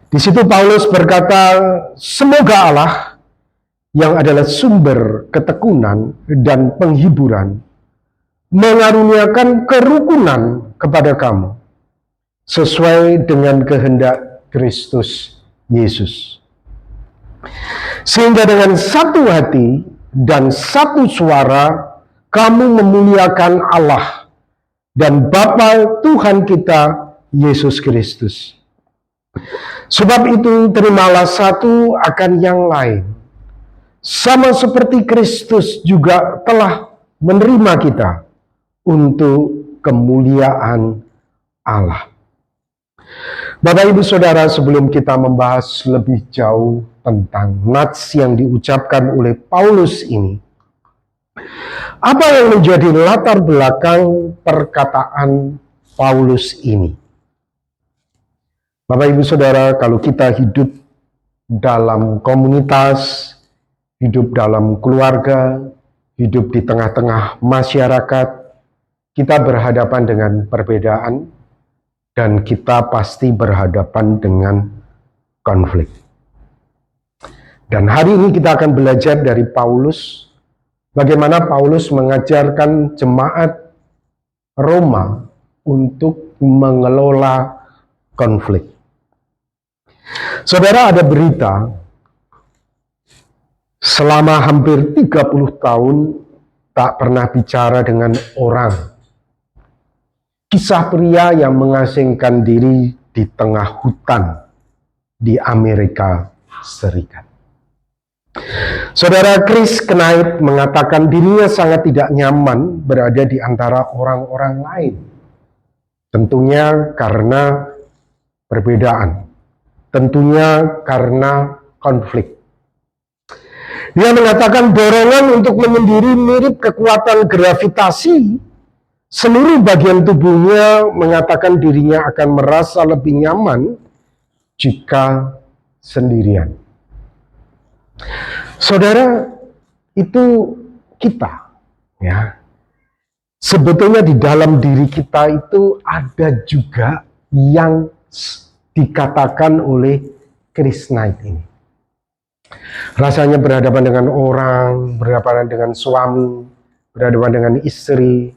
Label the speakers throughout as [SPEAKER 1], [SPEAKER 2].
[SPEAKER 1] Di situ Paulus berkata, semoga Allah yang adalah sumber ketekunan dan penghiburan mengaruniakan kerukunan kepada kamu sesuai dengan kehendak Kristus Yesus. Sehingga dengan satu hati dan satu suara kamu memuliakan Allah dan Bapa Tuhan kita Yesus Kristus. Sebab itu terimalah satu akan yang lain, sama seperti Kristus juga telah menerima kita untuk kemuliaan Allah. Bapak Ibu Saudara, sebelum kita membahas lebih jauh tentang nats yang diucapkan oleh Paulus ini, apa yang menjadi latar belakang perkataan Paulus ini? Bapak Ibu Saudara, kalau kita hidup dalam komunitas, hidup dalam keluarga, hidup di tengah-tengah masyarakat, kita berhadapan dengan perbedaan dan kita pasti berhadapan dengan konflik. Dan hari ini kita akan belajar dari Paulus, bagaimana Paulus mengajarkan jemaat Roma untuk mengelola konflik. Saudara, ada berita selama hampir 30 tahun tak pernah bicara dengan orang. Kisah pria yang mengasingkan diri di tengah hutan di Amerika Serikat. Saudara, Chris Knight mengatakan dirinya sangat tidak nyaman berada di antara orang-orang lain. Tentunya karena perbedaan. Tentunya karena konflik. Dia mengatakan dorongan untuk menyendiri mirip kekuatan gravitasi. Seluruh bagian tubuhnya mengatakan dirinya akan merasa lebih nyaman jika sendirian. Saudara, itu kita, ya. Sebetulnya di dalam diri kita itu ada juga yang dikatakan oleh Chris Knight ini. Rasanya berhadapan dengan orang, berhadapan dengan suami, berhadapan dengan istri,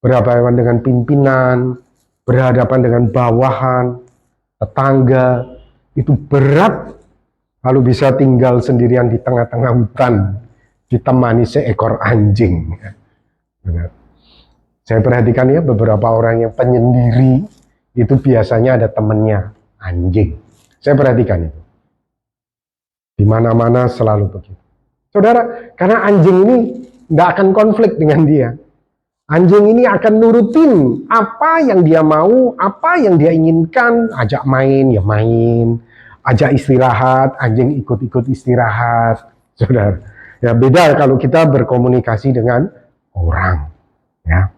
[SPEAKER 1] berhadapan dengan pimpinan, berhadapan dengan bawahan, tetangga, itu berat kalau bisa tinggal sendirian di tengah-tengah hutan, ditemani seekor anjing. Benar. Saya perhatikan ya, beberapa orang yang penyendiri, itu biasanya ada temannya, anjing. Saya perhatikan itu. Di mana-mana selalu begitu. Saudara, karena anjing ini nggak akan konflik dengan dia. Anjing ini akan nurutin apa yang dia mau, apa yang dia inginkan. Ajak main, ya main. Ajak istirahat, anjing ikut-ikut istirahat. Saudara, ya beda kalau kita berkomunikasi dengan orang. Ya.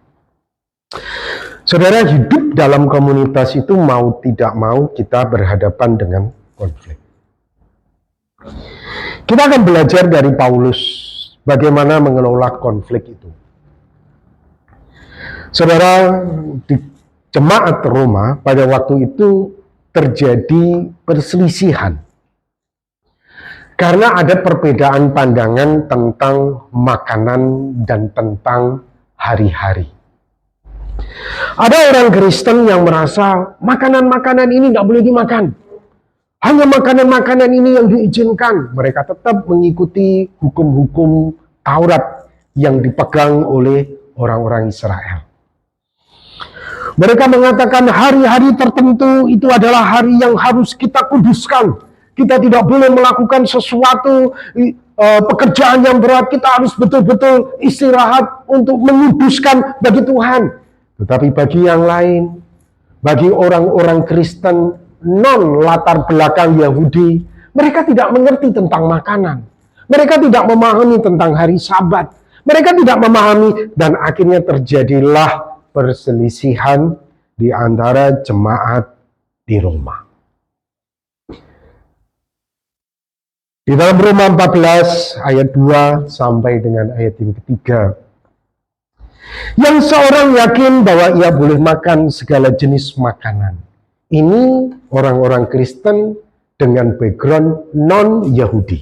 [SPEAKER 1] Saudara, hidup dalam komunitas itu mau tidak mau kita berhadapan dengan konflik. Kita akan belajar dari Paulus bagaimana mengelola konflik itu. Saudara, di jemaat Roma pada waktu itu terjadi perselisihan. Karena ada perbedaan pandangan tentang makanan dan tentang hari-hari. Ada orang Kristen yang merasa makanan-makanan ini tidak boleh dimakan. Hanya makanan-makanan ini yang diizinkan. Mereka tetap mengikuti hukum-hukum Taurat yang dipegang oleh orang-orang Israel. Mereka mengatakan hari-hari tertentu itu adalah hari yang harus kita kuduskan. Kita tidak boleh melakukan sesuatu pekerjaan yang berat. Kita harus betul-betul istirahat untuk menguduskan bagi Tuhan. Tetapi bagi yang lain, bagi orang-orang Kristen non latar belakang Yahudi, mereka tidak mengerti tentang makanan. Mereka tidak memahami tentang hari Sabat. Mereka tidak memahami, dan akhirnya terjadilah perselisihan di antara jemaat di Roma. Di dalam Roma 14 ayat 2 sampai dengan ayat yang ketiga, yang seorang yakin bahwa ia boleh makan segala jenis makanan, Ini orang-orang Kristen dengan background non-Yahudi.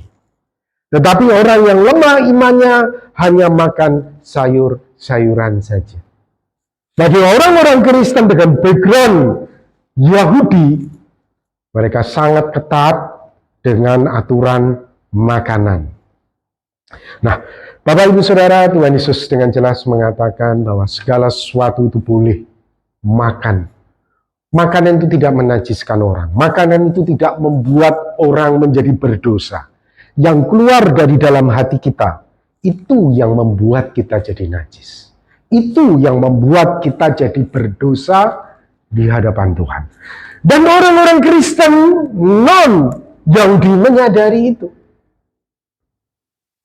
[SPEAKER 1] Tetapi orang yang lemah imannya hanya makan sayur-sayuran saja. Bagi orang-orang Kristen dengan background Yahudi, mereka sangat ketat dengan aturan makanan. Nah, Bapak Ibu Saudara, Tuhan Yesus dengan jelas mengatakan bahwa segala sesuatu itu boleh makan. Makanan itu tidak menajiskan orang. Makanan itu tidak membuat orang menjadi berdosa. Yang keluar dari dalam hati kita, itu yang membuat kita jadi najis. Itu yang membuat kita jadi berdosa di hadapan Tuhan. Dan orang-orang Kristen non-Yahudi menyadari itu.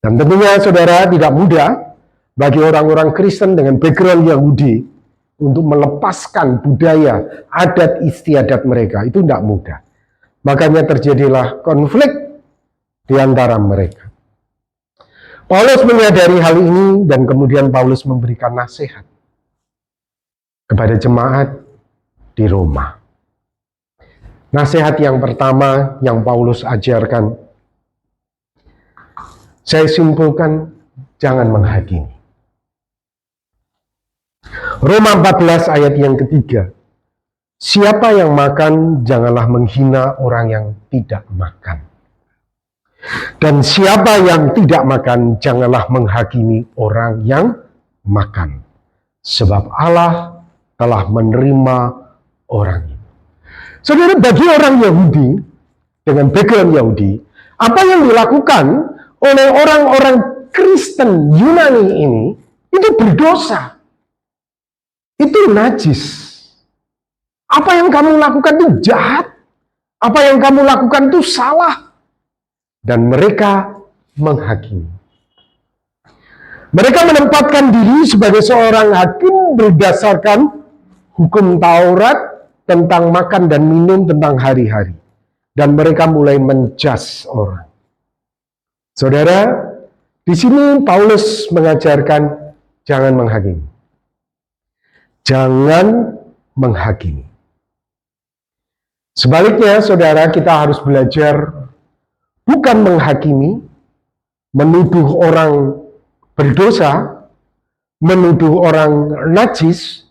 [SPEAKER 1] Dan tentunya saudara tidak mudah bagi orang-orang Kristen dengan background Yahudi untuk melepaskan budaya, adat istiadat mereka. Itu tidak mudah. Makanya terjadilah konflik di antara mereka. Paulus menyadari hal ini dan kemudian Paulus memberikan nasihat kepada jemaat di Roma. Nasihat yang pertama yang Paulus ajarkan, saya simpulkan, jangan menghakimi. Roma 14 ayat yang ketiga, siapa yang makan janganlah menghina orang yang tidak makan. Dan siapa yang tidak makan janganlah menghakimi orang yang makan. Sebab Allah telah menerima orang itu. Saudara, bagi orang Yahudi dengan background Yahudi, apa yang dilakukan oleh orang-orang Kristen Yunani ini itu berdosa. Itu najis. Apa yang kamu lakukan itu jahat. Apa yang kamu lakukan itu salah. Dan mereka menghakimi. Mereka menempatkan diri sebagai seorang hakim berdasarkan hukum Taurat tentang makan dan minum, tentang hari-hari. Dan mereka mulai menjudge orang. Saudara, di sini Paulus mengajarkan jangan menghakimi. Jangan menghakimi. Sebaliknya, saudara, kita harus belajar bukan menghakimi, menuduh orang berdosa, menuduh orang najis,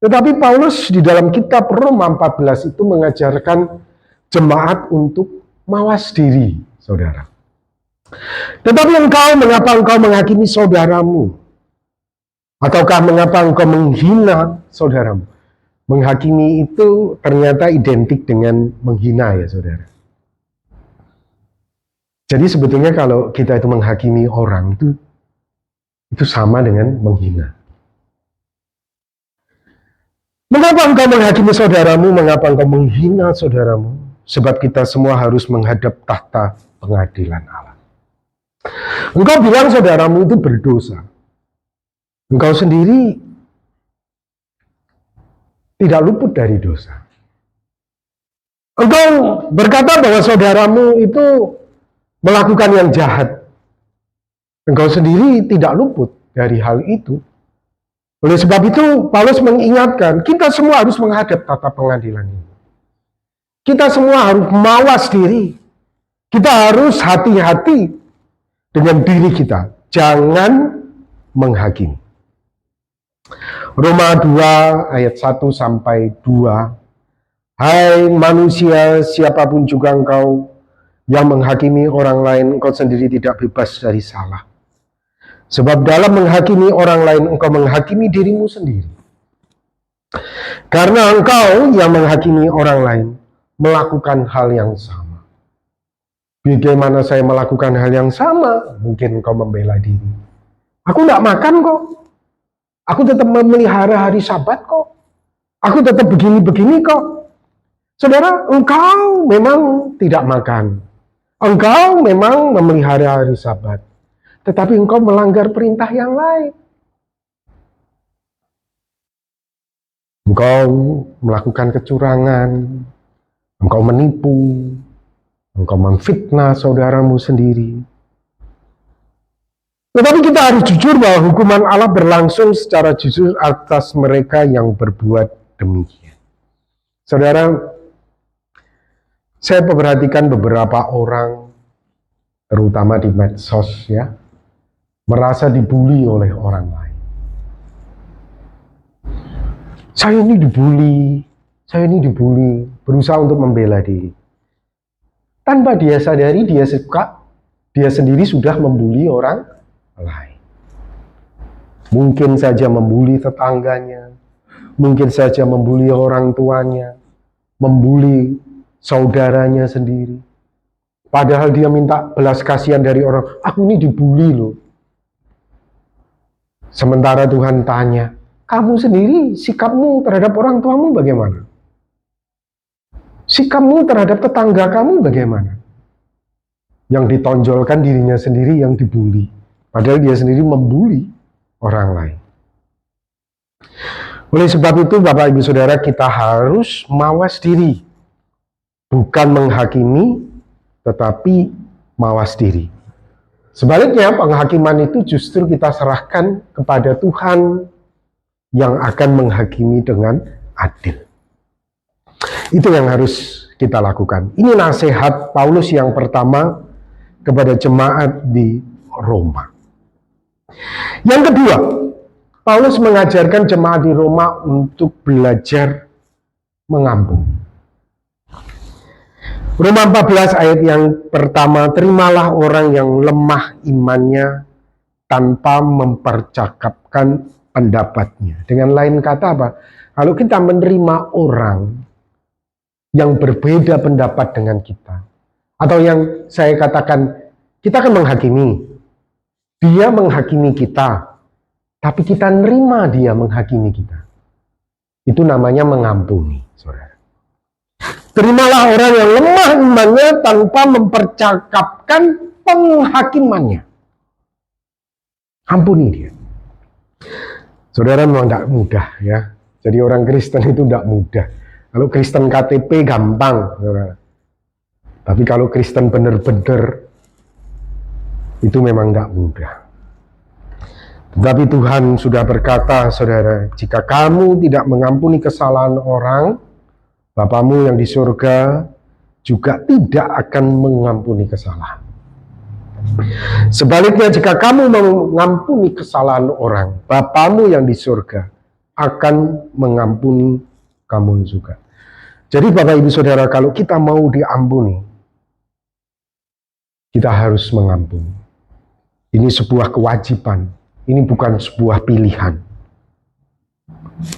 [SPEAKER 1] tetapi Paulus di dalam kitab Roma 14 itu mengajarkan jemaat untuk mawas diri, saudara. Tetapi mengapa engkau menghakimi saudaramu? Ataukah mengapa engkau menghina saudaramu? Menghakimi itu ternyata identik dengan menghina ya, saudara. Jadi sebetulnya kalau kita itu menghakimi orang itu sama dengan menghina. Mengapa engkau menghakimi saudaramu? Mengapa engkau menghina saudaramu? Sebab kita semua harus menghadap tahta pengadilan Allah. Engkau bilang saudaramu itu berdosa. Engkau sendiri tidak luput dari dosa. Engkau berkata bahwa saudaramu itu melakukan yang jahat. Engkau sendiri tidak luput dari hal itu. Oleh sebab itu, Paulus mengingatkan, kita semua harus menghadap tata pengadilan ini. Kita semua harus mawas diri. Kita harus hati-hati dengan diri kita. Jangan menghakimi. Roma 2 ayat 1 sampai 2. Hai manusia, siapapun juga engkau yang menghakimi orang lain, engkau sendiri tidak bebas dari salah. Sebab dalam menghakimi orang lain, engkau menghakimi dirimu sendiri. Karena engkau yang menghakimi orang lain, melakukan hal yang sama. Bagaimana saya melakukan hal yang sama? Mungkin engkau membela diri. Aku tidak makan kok. Aku tetap memelihara hari Sabat kok. Aku tetap begini-begini kok. Saudara, engkau memang tidak makan. Engkau memang memelihara hari Sabat. Tetapi engkau melanggar perintah yang lain. Engkau melakukan kecurangan. Engkau menipu. Engkau memfitnah saudaramu sendiri. Tetapi kita harus jujur bahwa hukuman Allah berlangsung secara jujur atas mereka yang berbuat demikian. Saudara, Saya perhatikan beberapa orang, terutama di medsos ya, merasa dibully oleh orang lain. Saya ini dibully, berusaha untuk membela diri. Tanpa dia sadari, dia sendiri sudah membuli orang lain. Mungkin saja membuli tetangganya, mungkin saja membuli orang tuanya, membuli saudaranya sendiri. Padahal dia minta belas kasihan dari orang, aku ini dibully loh. Sementara Tuhan tanya, kamu sendiri sikapmu terhadap orang tuamu bagaimana? Sikapmu terhadap tetangga kamu bagaimana? Yang ditonjolkan dirinya sendiri yang dibully. Padahal dia sendiri membuli orang lain. Oleh sebab itu Bapak Ibu Saudara, kita harus mawas diri. Bukan menghakimi, tetapi mawas diri. Sebaliknya penghakiman itu justru kita serahkan kepada Tuhan yang akan menghakimi dengan adil. Itu yang harus kita lakukan. Ini nasihat Paulus yang pertama kepada jemaat di Roma. Yang kedua, Paulus mengajarkan jemaat di Roma untuk belajar mengampuni. Roma 14 ayat yang pertama, terimalah orang yang lemah imannya tanpa mempercakapkan pendapatnya. Dengan lain kata apa? Kalau kita menerima orang yang berbeda pendapat dengan kita, atau yang saya katakan, kita akan menghakimi. Dia menghakimi kita, tapi kita nerima dia menghakimi kita. Itu namanya mengampuni, saudara. Terimalah orang yang lemah imannya tanpa mempercakapkan penghakimannya. Ampuni dia. Saudara, memang tidak mudah ya. Jadi orang Kristen itu tidak mudah. Kalau Kristen KTP gampang, saudara. Tapi kalau Kristen benar-benar, itu memang tidak mudah. Tetapi Tuhan sudah berkata, saudara, jika kamu tidak mengampuni kesalahan orang, Bapamu yang di surga juga tidak akan mengampuni kesalahan. Sebaliknya, jika kamu mengampuni kesalahan orang, Bapamu yang di surga akan mengampuni kamu juga. Jadi Bapak Ibu Saudara, kalau kita mau diampuni, kita harus mengampuni. Ini sebuah kewajiban, ini bukan sebuah pilihan.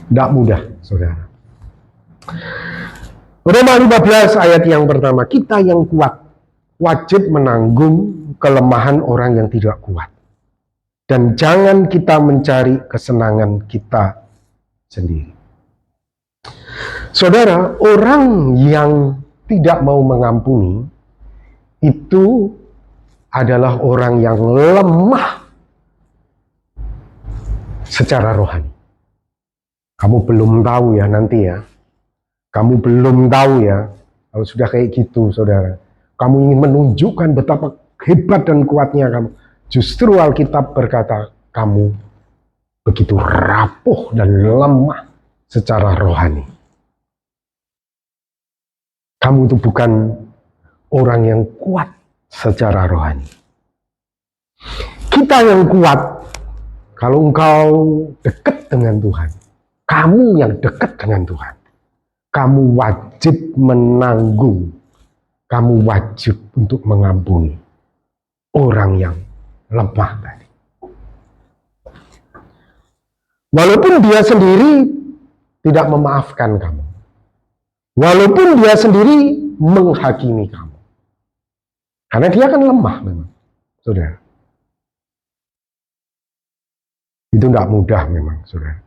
[SPEAKER 1] Tidak mudah, saudara. Roma 15 ayat yang pertama, kita yang kuat wajib menanggung kelemahan orang yang tidak kuat. Dan jangan kita mencari kesenangan kita sendiri. Saudara, orang yang tidak mau mengampuni itu adalah orang yang lemah secara rohani. Kamu belum tahu ya nanti ya. Kamu belum tahu ya, kalau sudah kayak gitu, saudara. Kamu ingin menunjukkan betapa hebat dan kuatnya kamu. Justru Alkitab berkata, kamu begitu rapuh dan lemah secara rohani. Kamu itu bukan orang yang kuat secara rohani. Kita yang kuat, kalau engkau dekat dengan Tuhan, kamu yang dekat dengan Tuhan, kamu wajib menanggung, kamu wajib untuk mengampuni orang yang lemah tadi. Walaupun dia sendiri tidak memaafkan kamu, walaupun dia sendiri menghakimi kamu, karena dia kan lemah memang, saudara. Itu tidak mudah memang, saudara.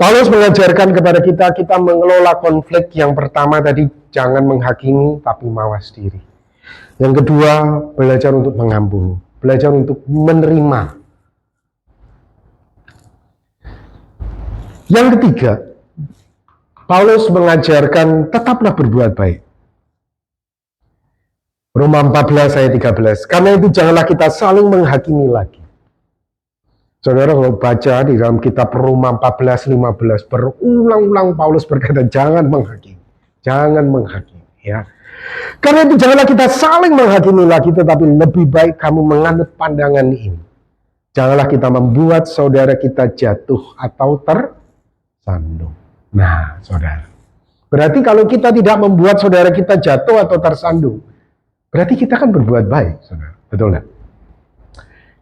[SPEAKER 1] Paulus mengajarkan kepada kita mengelola konflik. Yang pertama tadi, jangan menghakimi, tapi mawas diri. Yang kedua, belajar untuk mengampuni. Belajar untuk menerima. Yang ketiga, Paulus mengajarkan tetaplah berbuat baik. Roma 14 ayat 13. Karena itu janganlah kita saling menghakimi lagi. Saudara, kalau baca di dalam kitab Roma 14:15, berulang-ulang Paulus berkata, jangan menghakimi. Jangan menghakimi. ya. Karena itu janganlah kita saling menghakimi lagi, tetapi lebih baik kamu menganut pandangan ini. Janganlah kita membuat saudara kita jatuh atau tersandung. Nah, saudara. Berarti kalau kita tidak membuat saudara kita jatuh atau tersandung, berarti kita kan berbuat baik, saudara. Betul nggak?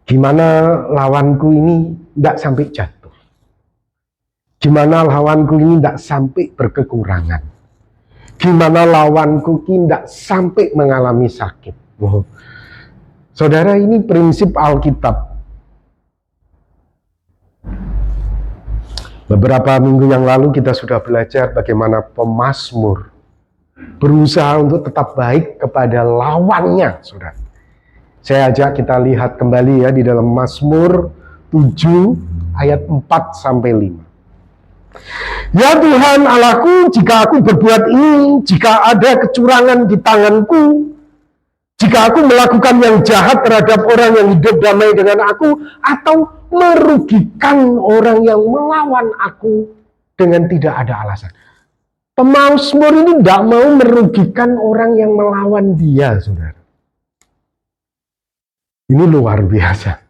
[SPEAKER 1] Gimana lawanku ini tidak sampai jatuh? Gimana lawanku ini tidak sampai berkekurangan? Gimana lawanku ini tidak sampai mengalami sakit? Oh. Saudara, ini prinsip Alkitab. Beberapa minggu yang lalu kita sudah belajar bagaimana pemazmur berusaha untuk tetap baik kepada lawannya, saudara. Saya ajak kita lihat kembali ya di dalam Mazmur 7 ayat 4-5. Ya Tuhan Allahku, jika aku berbuat ini, jika ada kecurangan di tanganku, jika aku melakukan yang jahat terhadap orang yang hidup damai dengan aku, atau merugikan orang yang melawan aku dengan tidak ada alasan. Pemazmur ini tidak mau merugikan orang yang melawan dia, saudara. Ini luar biasa.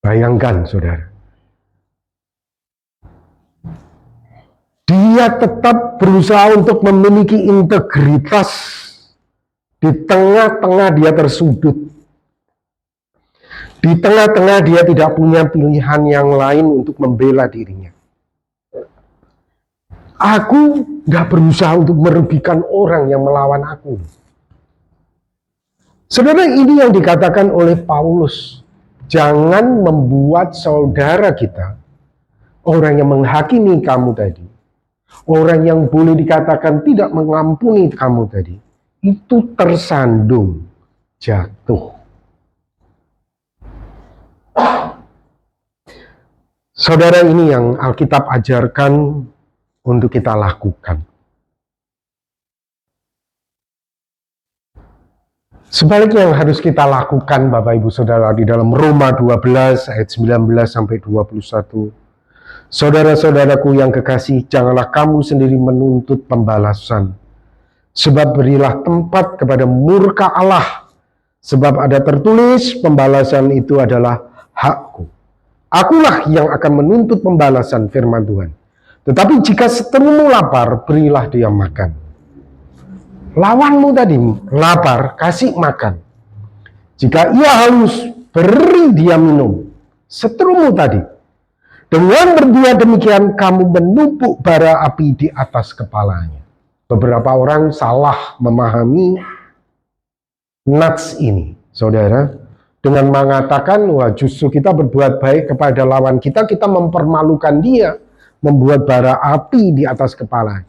[SPEAKER 1] Bayangkan, saudara. Dia tetap berusaha untuk memiliki integritas di tengah-tengah dia tersudut. Di tengah-tengah dia tidak punya pilihan yang lain untuk membela dirinya. Aku gak berusaha untuk merugikan orang yang melawan aku. Saudara, ini yang dikatakan oleh Paulus. Jangan membuat saudara kita, orang yang menghakimi kamu tadi, orang yang boleh dikatakan tidak mengampuni kamu tadi, itu tersandung, jatuh. Saudara, ini yang Alkitab ajarkan untuk kita lakukan. Sebaliknya yang harus kita lakukan, Bapak Ibu Saudara, di dalam Roma 12 ayat 19-21. Saudara-saudaraku yang kekasih, janganlah kamu sendiri menuntut pembalasan. Sebab berilah tempat kepada murka Allah. Sebab ada tertulis, pembalasan itu adalah hakku. Akulah yang akan menuntut pembalasan, firman Tuhan. Tetapi jika seterumu lapar, berilah dia makan. Lawanmu tadi lapar, kasih makan. Jika ia haus, beri dia minum. Seterumu tadi. Dengan berbuat demikian, kamu menumpuk bara api di atas kepalanya. Beberapa orang salah memahami nats ini, saudara. Dengan mengatakan, wah justru kita berbuat baik kepada lawan kita, kita mempermalukan dia. Membuat bara api di atas kepala.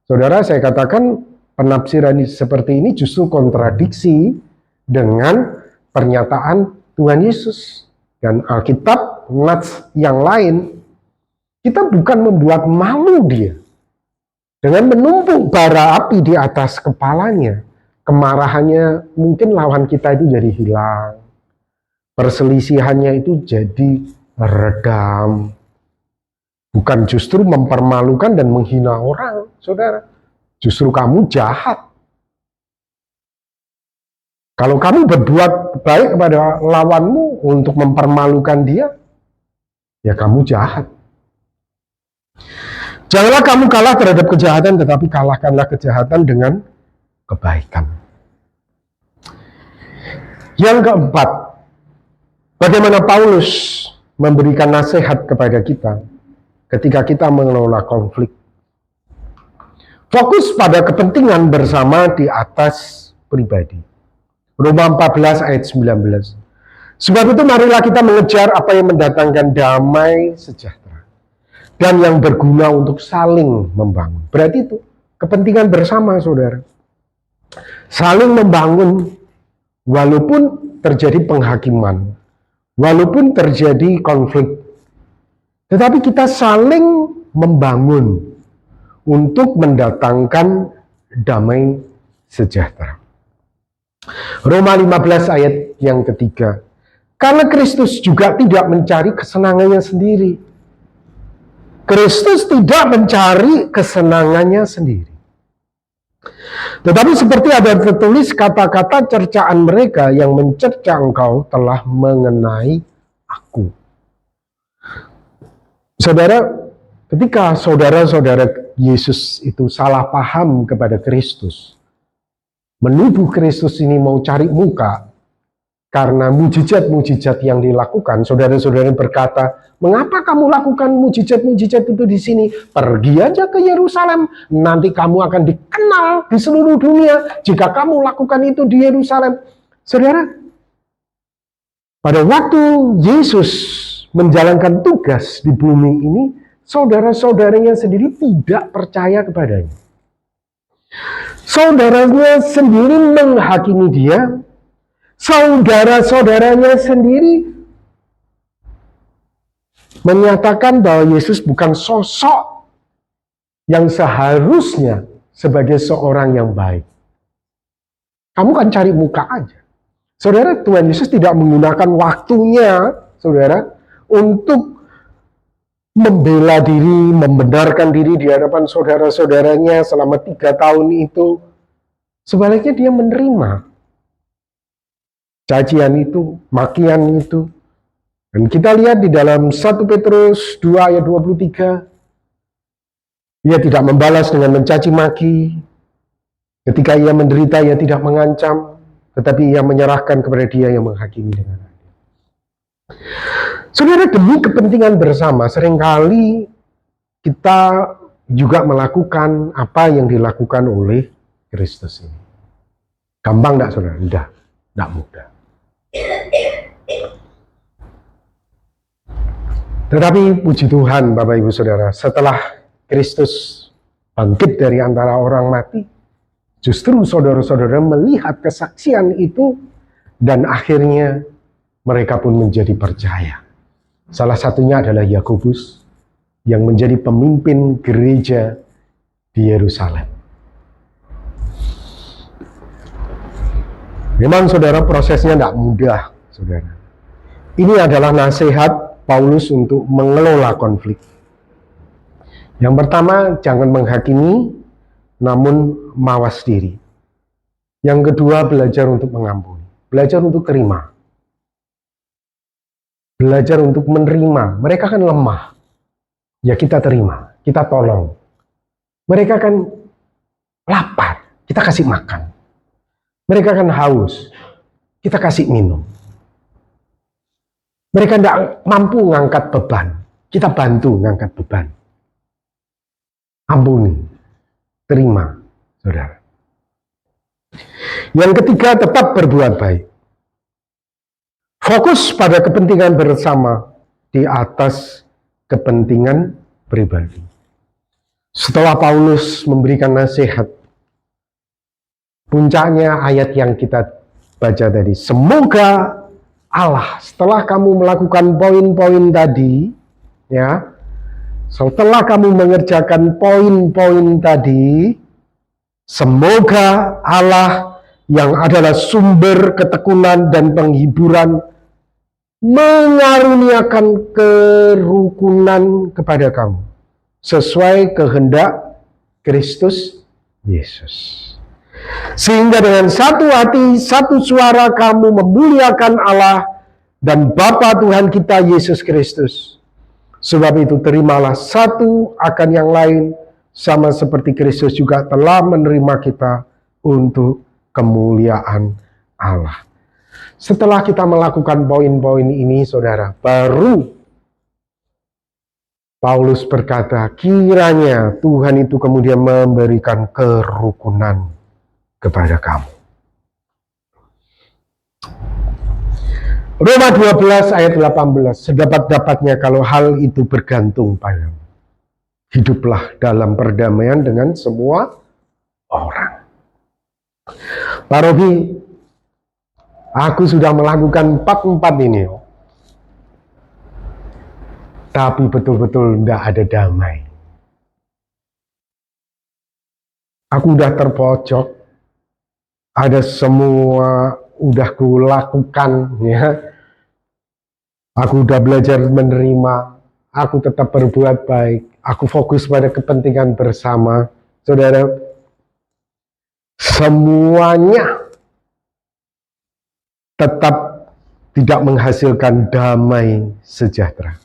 [SPEAKER 1] Saudara, saya katakan, penafsiran seperti ini justru kontradiksi dengan pernyataan Tuhan Yesus. Dan Alkitab, nats yang lain, kita bukan membuat malu dia. Dengan menumpuk bara api di atas kepalanya, kemarahannya mungkin lawan kita itu jadi hilang. Perselisihannya itu jadi redam. Bukan justru mempermalukan dan menghina orang, saudara. Justru kamu jahat. Kalau kamu berbuat baik kepada lawanmu untuk mempermalukan dia, ya kamu jahat. Janganlah kamu kalah terhadap kejahatan, tetapi kalahkanlah kejahatan dengan kebaikan. Yang keempat, bagaimana Paulus memberikan nasihat kepada kita ketika kita mengelola konflik. Fokus pada kepentingan bersama di atas pribadi. Roma 14 ayat 19. Sebab itu marilah kita mengejar apa yang mendatangkan damai sejahtera dan yang berguna untuk saling membangun. Berarti itu kepentingan bersama, saudara. Saling membangun walaupun terjadi penghakiman, walaupun terjadi konflik. Tetapi kita saling membangun untuk mendatangkan damai sejahtera. Roma 15 ayat yang ketiga. Karena Kristus juga tidak mencari kesenangannya sendiri. Kristus tidak mencari kesenangannya sendiri. Tetapi seperti ada tertulis, kata-kata cercaan mereka yang mencerca engkau telah mengenai aku. Saudara, ketika saudara-saudara Yesus itu salah paham kepada Kristus, menuduh Kristus ini mau cari muka karena mujizat-mujizat yang dilakukan, saudara-saudara berkata, mengapa kamu lakukan mujizat-mujizat itu di sini? Pergi aja ke Yerusalem, nanti kamu akan dikenal di seluruh dunia jika kamu lakukan itu di Yerusalem. Saudara, pada waktu Yesus menjalankan tugas di bumi ini, saudara-saudaranya sendiri tidak percaya kepadanya. Saudaranya sendiri menghakimi dia, saudara-saudaranya sendiri menyatakan bahwa Yesus bukan sosok yang seharusnya sebagai seorang yang baik. Kamu kan cari muka aja. Saudara, Tuhan Yesus tidak menggunakan waktunya, saudara, untuk membela diri, membenarkan diri di hadapan saudara-saudaranya selama 3 tahun itu. Sebaliknya dia menerima cacian itu, makian itu. Dan kita lihat di dalam 1 Petrus 2 ayat 23, ia tidak membalas dengan mencaci maki. Ketika ia menderita, ia tidak mengancam, tetapi ia menyerahkan kepada dia yang menghakimi dengan adil. Saudara, demi kepentingan bersama, seringkali kita juga melakukan apa yang dilakukan oleh Kristus ini. Gampang enggak, saudara? Enggak mudah. Tetapi puji Tuhan, Bapak Ibu Saudara, setelah Kristus bangkit dari antara orang mati, justru saudara-saudara melihat kesaksian itu dan akhirnya mereka pun menjadi percaya. Salah satunya adalah Yakobus yang menjadi pemimpin gereja di Yerusalem. Memang saudara, prosesnya tidak mudah, saudara. Ini adalah nasihat Paulus untuk mengelola konflik. Yang pertama, jangan menghakimi, namun mawas diri. Yang kedua, belajar untuk mengampuni. Belajar untuk terima. Belajar untuk menerima. Mereka kan lemah. Ya kita terima, kita tolong. Mereka kan lapar, kita kasih makan. Mereka kan haus, kita kasih minum. Mereka tidak mampu ngangkat beban, kita bantu ngangkat beban. Ampuni, terima, saudara. Yang ketiga, tetap berbuat baik. Fokus pada kepentingan bersama di atas kepentingan pribadi. Setelah Paulus memberikan nasihat, puncaknya ayat yang kita baca tadi. Semoga Allah, setelah kamu melakukan poin-poin tadi, ya, setelah kamu mengerjakan poin-poin tadi, semoga Allah yang adalah sumber ketekunan dan penghiburan mengaruniakan kerukunan kepada kamu sesuai kehendak Kristus Yesus. Sehingga dengan satu hati, satu suara kamu memuliakan Allah dan Bapa Tuhan kita Yesus Kristus. Sebab itu terimalah satu akan yang lain, sama seperti Kristus juga telah menerima kita untuk kemuliaan Allah. Setelah kita melakukan poin-poin ini, saudara, baru Paulus berkata, kiranya Tuhan itu kemudian memberikan kerukunan kepada kamu. Roma 12 ayat 18, sedapat-dapatnya kalau hal itu bergantung padamu, hiduplah dalam perdamaian dengan semua orang. Pak Robi, aku sudah melakukan 4 ini, tapi betul-betul tidak ada damai. Aku udah terpojok, ada semua udah kulakukan, ya. Aku udah belajar menerima, aku tetap berbuat baik, aku fokus pada kepentingan bersama. Saudara, semuanya tetap tidak menghasilkan damai sejahtera.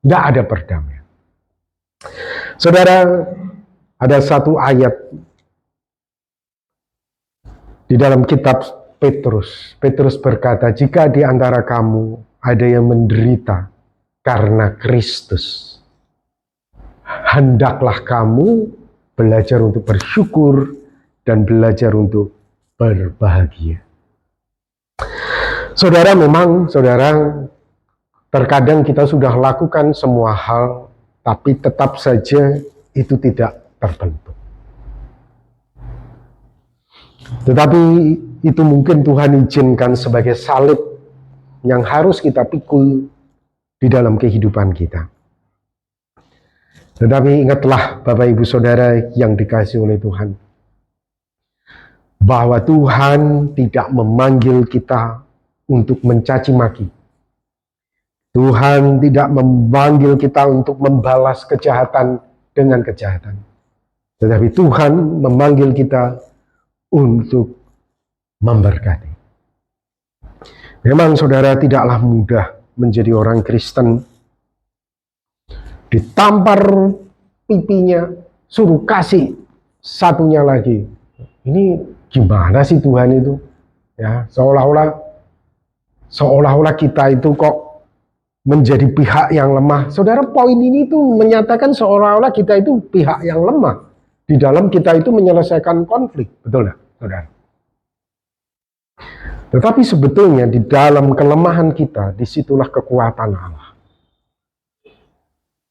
[SPEAKER 1] Tidak ada perdamaian. Saudara, ada satu ayat di dalam kitab Petrus. Petrus berkata, jika di antara kamu ada yang menderita karena Kristus, hendaklah kamu belajar untuk bersyukur dan belajar untuk berbahagia. Saudara, memang saudara, terkadang kita sudah lakukan semua hal, tapi tetap saja itu tidak terbentuk. Tetapi itu mungkin Tuhan izinkan sebagai salib yang harus kita pikul di dalam kehidupan kita. Tetapi ingatlah Bapak Ibu Saudara yang dikasihi oleh Tuhan, bahwa Tuhan tidak memanggil kita untuk mencaci maki. Tuhan tidak memanggil kita untuk membalas kejahatan dengan kejahatan. Tetapi Tuhan memanggil kita untuk memberkati. Memang saudara, tidaklah mudah menjadi orang Kristen. Ditampar pipinya, suruh kasih satunya lagi. Ini gimana sih Tuhan itu? Ya, seolah-olah kita itu kok menjadi pihak yang lemah. Saudara, poin ini tuh menyatakan seolah-olah kita itu pihak yang lemah di dalam kita itu menyelesaikan konflik. Betul nggak, saudara? Tetapi sebetulnya di dalam kelemahan kita, disitulah kekuatan Allah.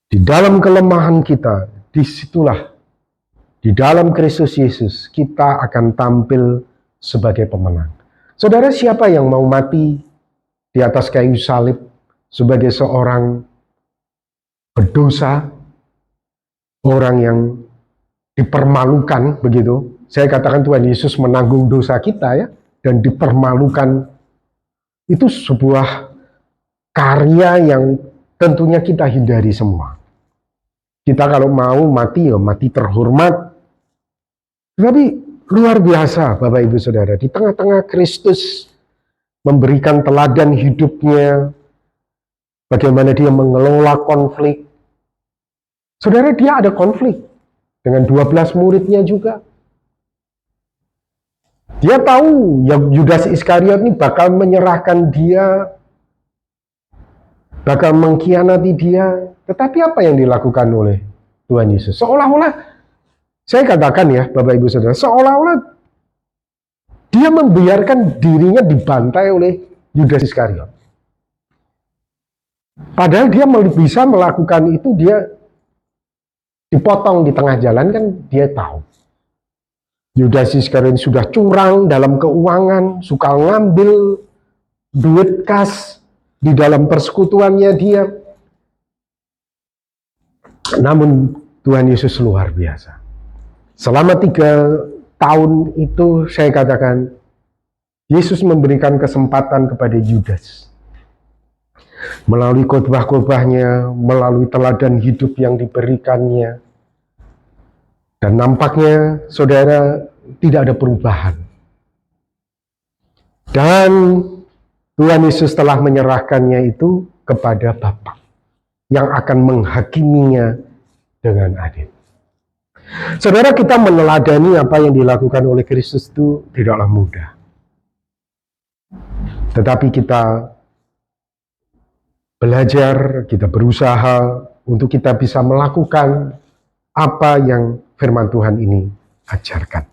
[SPEAKER 1] Di dalam kelemahan kita, disitulah di dalam Kristus Yesus kita akan tampil sebagai pemenang. Saudara, siapa yang mau mati di atas kayu salib sebagai seorang berdosa, orang yang dipermalukan begitu? Saya katakan Tuhan Yesus menanggung dosa kita ya, dan dipermalukan. Itu sebuah karya yang tentunya kita hindari semua. Kita kalau mau mati ya mati terhormat. Tapi luar biasa Bapak Ibu Saudara, di tengah-tengah Kristus memberikan teladan hidupnya, bagaimana dia mengelola konflik. Saudara, dia ada konflik dengan 12 muridnya juga. Dia tahu yang Yudas Iskariot ini bakal menyerahkan dia, bakal mengkhianati dia. Tetapi apa yang dilakukan oleh Tuhan Yesus? Seolah-olah, saya katakan ya Bapak Ibu Saudara, seolah-olah dia membiarkan dirinya dibantai oleh Yudas Iskariot. Padahal dia bisa melakukan itu, dia dipotong di tengah jalan, kan dia tahu. Yudas Iskariot sudah curang dalam keuangan, suka ngambil duit kas di dalam persekutuannya dia. Namun Tuhan Yesus luar biasa. Selama 3 tahun itu saya katakan, Yesus memberikan kesempatan kepada Yudas. Melalui khotbah-khotbahnya, melalui teladan hidup yang diberikannya. Dan nampaknya saudara tidak ada perubahan. Dan Tuhan Yesus telah menyerahkannya itu kepada Bapa yang akan menghakiminya dengan adil. Saudara, kita meneladani apa yang dilakukan oleh Kristus itu tidaklah mudah. Tetapi kita belajar, kita berusaha untuk kita bisa melakukan apa yang firman Tuhan ini ajarkan.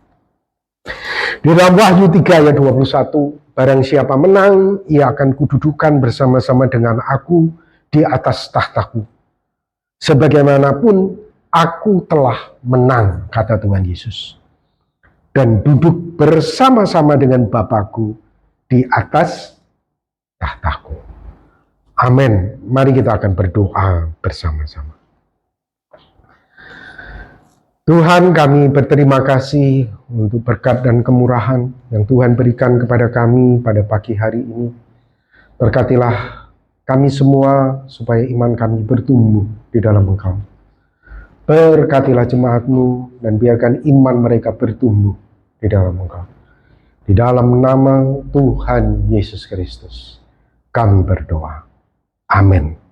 [SPEAKER 1] Di dalam Wahyu 3 ayat 21, barang siapa menang, ia akan kududukan bersama-sama dengan aku di atas tahtaku. Sebagaimanapun aku telah menang, kata Tuhan Yesus, dan duduk bersama-sama dengan Bapakku di atas tahtaku. Amin. Mari kita akan berdoa bersama-sama. Tuhan, kami berterima kasih untuk berkat dan kemurahan yang Tuhan berikan kepada kami pada pagi hari ini. Berkatilah kami semua supaya iman kami bertumbuh di dalam Engkau. Berkatilah jemaat-Mu dan biarkan iman mereka bertumbuh di di dalam Engkau. Di dalam nama Tuhan Yesus Kristus, kami berdoa. Amin.